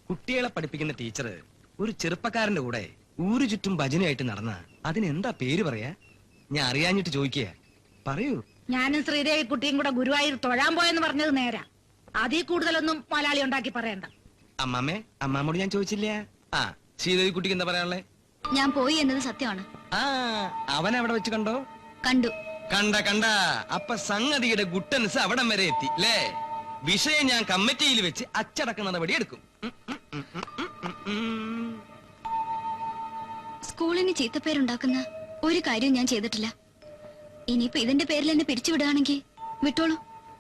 കുട്ടികളെ പഠിപ്പിക്കുന്ന ടീച്ചർ ഒരു ചെറുപ്പക്കാരന്റെ കൂടെ ഊരു ചുറ്റും ഭജനയായിട്ട് നടന്ന അതിനെന്താ പേര് പറയാ? ഞാൻ അറിയാഞ്ഞിട്ട് ചോദിക്കുക, പറയൂ. ഞാനും ശ്രീദേവി കുട്ടിയും കൂടെ ഗുരുവായൂർ തൊഴാൻ പോയെന്ന് പറഞ്ഞത് നേരാ. അതിൽ കൂടുതലൊന്നും മലയാളി ഉണ്ടാക്കി പറയണ്ട. അമ്മാമ്മേ, അമ്മാമ്മോട് ഞാൻ ചോദിച്ചില്ല. ആ, ശ്രീദേവി കുട്ടിക്ക് എന്താ പറയാനുള്ളേ? ഞാൻ പോയി എന്നത് സത്യമാണ്. ആ, അവൻ അവിടെ വെച്ച് കണ്ടോ? കണ്ടു. കണ്ട അപ്പൊ സംഗതിയുടെ ഗുട്ടൻസ് അവിടം വരെ എത്തി അല്ലേ? വിഷയം ഞാൻ കമ്മിറ്റിയിൽ വെച്ച് അച്ചടക്ക നടപടി എടുക്കും. സ്കൂളിന് ചീത്തപ്പേരുണ്ടാക്കുന്ന ഒരു കാര്യവും ഞാൻ ചെയ്തിട്ടില്ല. ഇനിയിപ്പോ ഇതിന്റെ പേരിൽ എന്നെ പിരിച്ചുവിടുകയാണെങ്കിൽ വിട്ടോളൂ,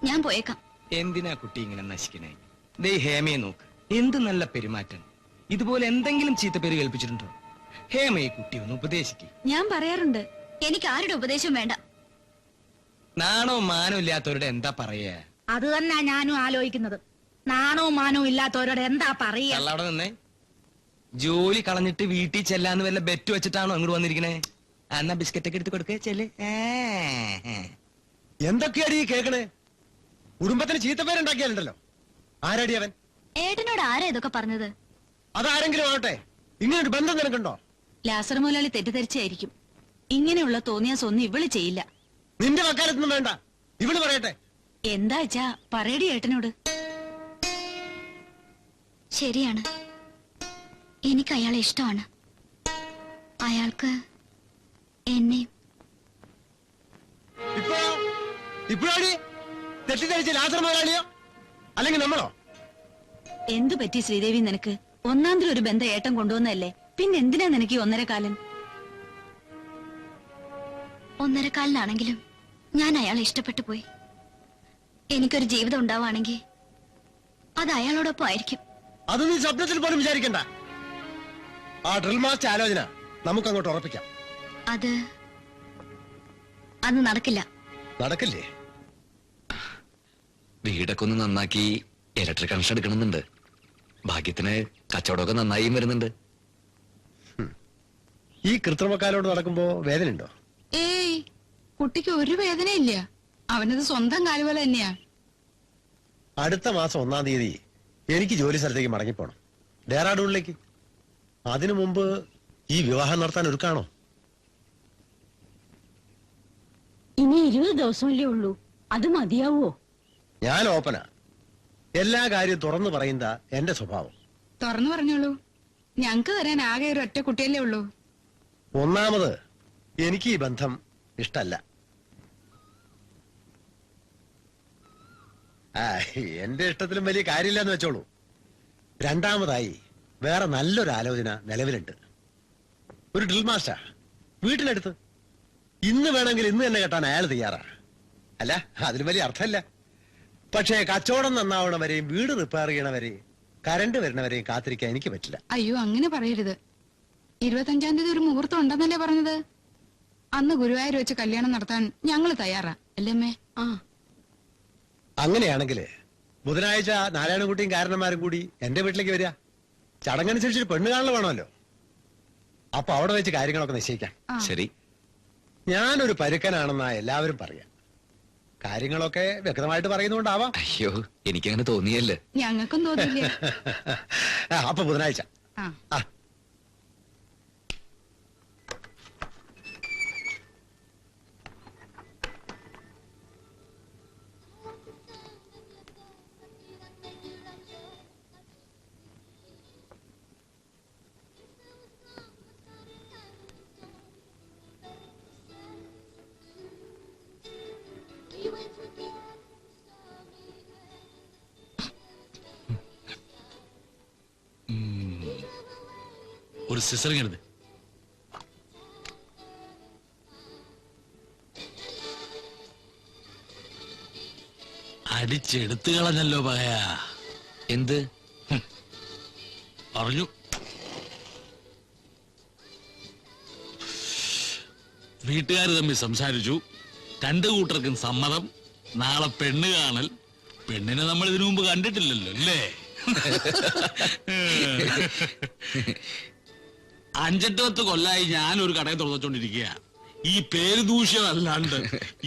ഞാൻ പോയേക്കാം. എന്തിനാ കുട്ടി ഇങ്ങനെ നശിക്കണേ? ദേ ഹേമയെ നോക്ക്, എന്ത് നല്ല പെരുമാറ്റം. ഇതുപോലെ എന്തെങ്കിലും ചീത്തപ്പേര് കേൾപ്പിച്ചിട്ടുണ്ടോ? ഹേമയെ കുട്ടി ഒന്ന് ഉപദേശിക്ക്. ഞാൻ പറയാറുണ്ട്, എനിക്ക് ആരുടെ ഉപദേശവും വേണ്ട. നാണോ മാനോ ഇല്ലാത്തവരുടെ എന്താ പറയാ? അത് തന്നെ ഞാനും ആലോചിക്കുന്നത്. നാണോ മാനോ ഇല്ലാത്തവരോട് എന്താ പറയാ? അവിടെ നിന്നേ, ജോലി കളഞ്ഞിട്ട് വീട്ടിൽ ചെല്ലാന്ന് വല്ല ബെറ്റ് വെച്ചിട്ടാണോ അങ്ങോട്ട് വന്നിരിക്കണേ? എന്നാ ബിസ്ക്കറ്റ് ഒക്കെ എടുത്ത് കൊടുക്കേ ചെല്ല്. എന്തൊക്കെയാടി കേക്കണേ? കുടുംബത്തിന് ചീത്തപ്പേരുണ്ടാക്കിയാലുണ്ടല്ലോ. ആരാടി അവൻ? ഏട്ടനോട് ആരാ ഇതൊക്കെ പറഞ്ഞത്? അതാരെങ്കിലും ആവട്ടെ, ഇങ്ങനൊരു ബന്ധം നിനക്കുണ്ടോ? ലാസർ മുതലാളി തെറ്റിദ്ധരിച്ചായിരിക്കും. ഇങ്ങനെയുള്ള തോന്നിയാസൊന്നും ഇവള് ചെയ്യില്ല. നിന്റെ വക്കാലത്തൊന്നും വേണ്ട, ഇവള് പറയട്ടെ. എന്താ വെച്ചാ പറയടി ഏട്ടനോട്. ശരിയാണ്, എനിക്ക് അയാളെ ഇഷ്ടമാണ്. അയാൾക്ക് എന്നെ. ഇപ്പോഴാടി തെറ്റിദ്ധരിച്ച ലാസർ മുതലാളിയോ അല്ലെങ്കിൽ നമ്മളോ? എന്തു പറ്റി ശ്രീദേവി നിനക്ക്? ഒന്നാന്തരം ഒരു ബന്ധം ഏട്ടൻ കൊണ്ടുവന്നല്ലേ, പിന്നെ എന്തിനാ നിനക്ക് 1.5 കാലൻ? 1.5 കാലിനാണെങ്കിലും ഞാൻ അയാളെ ഇഷ്ടപ്പെട്ടു പോയി. എനിക്കൊരു ജീവിതം ഉണ്ടാവുകയാണെങ്കിൽ അത് അയാളോടൊപ്പം ആയിരിക്കും. അത് നീ സ്വപ്നത്തിൽ പോലും വിചാരിക്കണ്ട. ആ ഡ്രിൽ മാസ്റ്റർ ആലോചന നമുക്ക് അങ്ങോട്ട് ഉറപ്പിക്കാം. അത് നടക്കില്ല. നടക്കില്ലേ? വീടൊക്കെ ഒന്ന് നന്നാക്കി ഇലക്ട്രിക് കണക്ഷൻ എടുക്കണമെന്നുണ്ട്. ഭാഗ്യത്തിന് കച്ചവടമൊക്കെ നന്നായും വരുന്നുണ്ട്. ഈ കൃത്രിമക്കാലോട് നടക്കുമ്പോ വേദനയുണ്ടോ? ഏയ്, കുട്ടിക്ക് ഒരു വേദനയില്ല. അവനത് സ്വന്തം കാലുപോലെ തന്നെയാ. അടുത്ത മാസം 1-ാം തീയതി എനിക്ക് ജോലി സ്ഥലത്തേക്ക് മടങ്ങിപ്പോണം, ഡെറാഡൂണിലേക്ക്. അതിനു മുമ്പ് ഈ വിവാഹം നടത്താൻ ഒരുക്കാണോ? ഇനി 20 ദിവസമല്ലേ ഉള്ളൂ, അത് മതിയാവോ? ഞാൻ ഓപ്പനാ, എല്ലാ കാര്യവും തുറന്നു പറയുന്ന എന്റെ സ്വഭാവം. തുറന്നു പറഞ്ഞോളൂ. ഞങ്ങക്ക് തരാൻ ആകെ ഒരു ഒറ്റ കുട്ടിയല്ലേ ഉള്ളൂ. ഒന്നാമത് എനിക്ക് ഈ ബന്ധം ഇഷ്ടല്ല. എന്റെ ഇഷ്ടത്തിലും വലിയ കാര്യമില്ലെന്ന് വെച്ചോളൂ. രണ്ടാമതായി വേറെ നല്ലൊരു ആലോചന നിലവിലുണ്ട്. ഒരു ഡ്രിൽ മാസ്റ്റർ വീട്ടിനടുത്ത്. ഇന്ന് വേണമെങ്കിൽ ഇന്ന് തന്നെ കെട്ടാൻ അയാൾ തയ്യാറാ. അല്ല, അതിന് വലിയ അർത്ഥമല്ല. പക്ഷേ കച്ചവടം നന്നാവണവരെയും വീട് റിപ്പയർ ചെയ്യണവരെയും കരണ്ട് വരുന്നവരെയും കാത്തിരിക്കാൻ എനിക്ക് പറ്റില്ല. അയ്യോ, അങ്ങനെ പറയരുത്. 25-ാം തീയതി ഒരു മുഹൂർത്തം ഉണ്ടെന്നല്ലേ പറഞ്ഞത്? അന്ന് ഗുരുവായൂർ വെച്ച് കല്യാണം നടത്താൻ ഞങ്ങള് തയ്യാറാ, അല്ലേമ്മേ? ആ, അങ്ങനെയാണെങ്കിൽ ബുധനാഴ്ച നാരായണൻകുട്ടിയും കാരണന്മാരും കൂടി എന്റെ വീട്ടിലേക്ക് വരിക. ചടങ്ങനുസരിച്ചൊരു പെണ്ണ് കാണൽ വേണമല്ലോ. അപ്പൊ അവിടെ വെച്ച് കാര്യങ്ങളൊക്കെ നിശ്ചയിക്കാം. ശരി. ഞാനൊരു പരുക്കനാണെന്നാ എല്ലാവരും പറയാം. കാര്യങ്ങളൊക്കെ വ്യക്തമായിട്ട് പറയുന്നുകൊണ്ടാവാം. അയ്യോ, എനിക്കങ്ങനെ തോന്നിയല്ലേ. ഞങ്ങൾക്കും തോന്നില്ല. അപ്പൊ ബുധനാഴ്ച. ആ, ഒരു സിസറിങ് എടുത്ത് അടിച്ചെടുത്തു കളഞ്ഞല്ലോ പറയാ. എന്ത് പറഞ്ഞു? വീട്ടുകാർ തമ്മിൽ സംസാരിച്ചു, 2 കൂട്ടർക്കും സമ്മതം. നാളെ പെണ്ണ് കാണൽ. പെണ്ണിനെ നമ്മൾ ഇതിനു മുമ്പ് കണ്ടിട്ടില്ലല്ലോ അല്ലേ? 5-8 കൊല്ലായി ഞാനൊരു കടയിൽ തുറന്നുകൊണ്ടിരിക്കുക. ഈ പേര് ദൂഷ്യം അല്ലാണ്ട്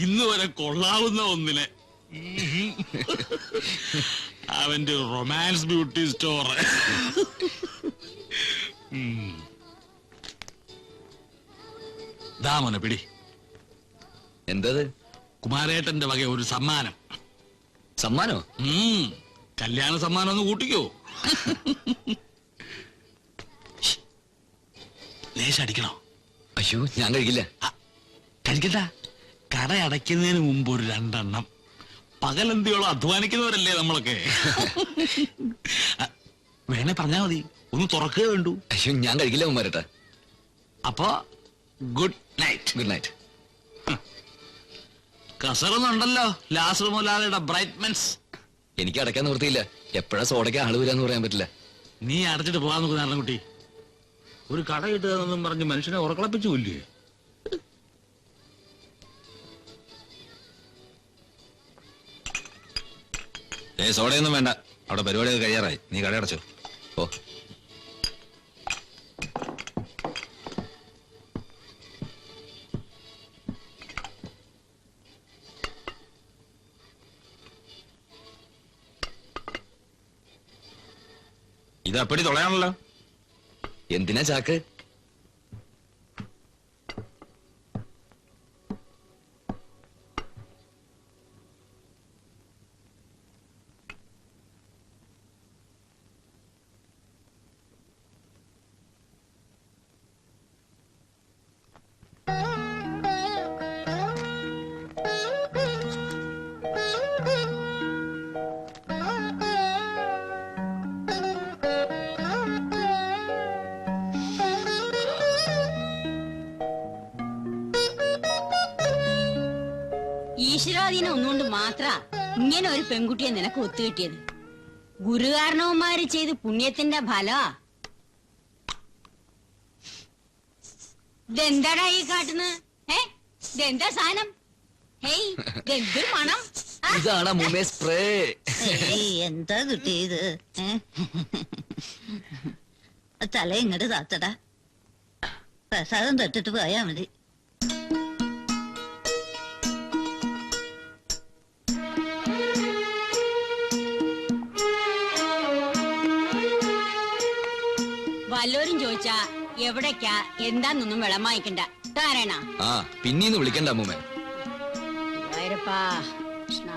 ഇന്ന് വരെ കൊള്ളാവുന്ന ഒന്നിനെ അവന്റെ റൊമാൻസ് ബ്യൂട്ടി സ്റ്റോർ. ദാമോനെ പിടി. എന്തത്? കുമാരേട്ടന്റെ വക ഒരു സമ്മാനം. സമ്മാനോ? കല്യാണ സമ്മാനം ഒന്ന് കൂട്ടിക്കോ. ലേശം അടിക്കണോ? അയ്യോ, ഞാൻ കഴിക്കില്ല. കഴിക്കണ്ട. കട അടയ്ക്കുന്നതിന് മുമ്പ് ഒരു 2 എണ്ണം. പകലന്തിയോളം അധ്വാനിക്കുന്നവരല്ലേ നമ്മളൊക്കെ. വേണേ പറഞ്ഞാ മതി, ഒന്ന് തുറക്കുക വേണ്ടു. അയ്യോ, ഞാൻ കഴിക്കില്ല കുമാരേട്ടാ. അപ്പൊ ഗുഡ് നൈറ്റ്. Good night. കസറൊന്നുണ്ടല്ലോ ലാസർ മുതലാളിയുടെ ബ്രൈറ്റ്മെൻസ്. എനിക്ക് അടയ്ക്കാൻ നിവൃത്തിയില്ല. എപ്പോഴാ സോഡയ്ക്ക് ആള് വരാന്ന് പറയാൻ പറ്റില്ല. നീ അടച്ചിട്ട് പോകാൻ നോക്ക് നാരായണൻകുട്ടി. ഒരു കട കിട്ടുകയെന്നും പറഞ്ഞ് മനുഷ്യനെ ഉറക്കളപ്പിച്ചു കൊല്ലേ. സോഡയൊന്നും വേണ്ട, അവിടെ പരിപാടിയൊക്കെ കഴിയാറായി. നീ കട അടച്ചോ. ഓ, ഇത് അപ്പടി തൊളയാണല്ലോ. എന്തിനാ ചാക്ക്? ഈശ്വരാധീനം ഒന്നുകൊണ്ട് മാത്ര ഇങ്ങനെ ഒരു പെൺകുട്ടിയെ നിനക്ക് ഒത്തുകിട്ടിയത്. ഗുരുകാരണവന്മാര് ചെയ്ത് പുണ്യത്തിന്റെ ഫല. ഇതെന്താടാ ഈ കാട്ടുന്നത്? ഇതെന്താ സാധനം? ഹേയ്, ഇതെന്തൊരു മണം! ഇതാണ് മുമേ സ്പ്രേ. എന്താ കിട്ടിയത്? തല ഇങ്ങോട്ട് താത്തടാ. പ്രസാദം തൊട്ടിട്ട് പോയാ മതി. വല്ലോരും ചോദിച്ചാ എവിടേക്കാ എന്താന്നൊന്നും വിളമായിക്കണ്ട. താരണ ആ, പിന്നീന്ന് വിളിക്കണ്ട അമ്മൂമ്മേ. കൃഷ്ണ.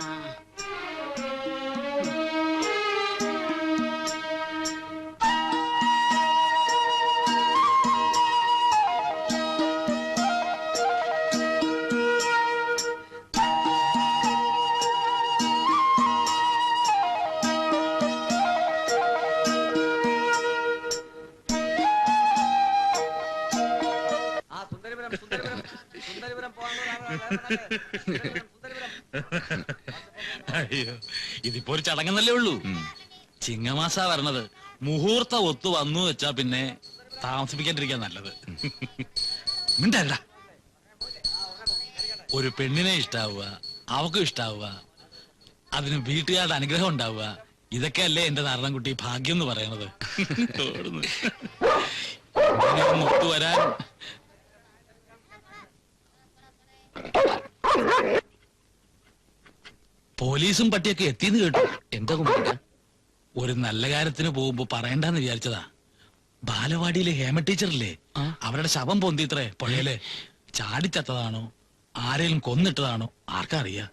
അയ്യോ, ഇതിപ്പോ ഒരു ചടങ്ങെന്നല്ലേ ഉള്ളൂ. ചിങ്ങമാസ വരണത്. മുഹൂർത്തം ഒത്തു വന്നു വെച്ചാ പിന്നെ താമസിപ്പിക്കാണ്ടിരിക്കാൻ നല്ലത്. മിണ്ടല്ല. ഒരു പെണ്ണിനെ ഇഷ്ടാവുക, അവക്കും ഇഷ്ടാവുക, അതിന് വീട്ടുകാരുടെ അനുഗ്രഹം ഉണ്ടാവുക, ഇതൊക്കെ അല്ലേ എന്റെ നാരായണൻകുട്ടി ഭാഗ്യം എന്ന് പറയണത്. ഒത്തുവരാൻ പോലീസും പട്ടിയൊക്കെ എത്തിയെന്ന് കേട്ടു. എന്താ കുമാരേട്ടാ? ഒരു നല്ല കാര്യത്തിന് പോകുമ്പോ പറയണ്ടെന്ന് വിചാരിച്ചതാ. ബാലവാടിയിലെ ഹേമ ടീച്ചറില്ലേ, അവരുടെ ശവം പൊന്തിത്രേ പുഴയില്. ചാടിച്ചത്തതാണോ ആരെങ്കിലും കൊന്നിട്ടതാണോ ആർക്കറിയാ.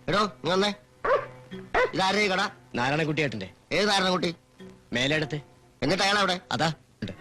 എടോ ഇതേ കട നാരായണക്കുട്ടിയേട്ടന്റെ. ഏത് നാരായണൻകുട്ടി? മേലെടുത്ത് എന്നിട്ട് അയാളവിടെ? അതാ ഉണ്ട്.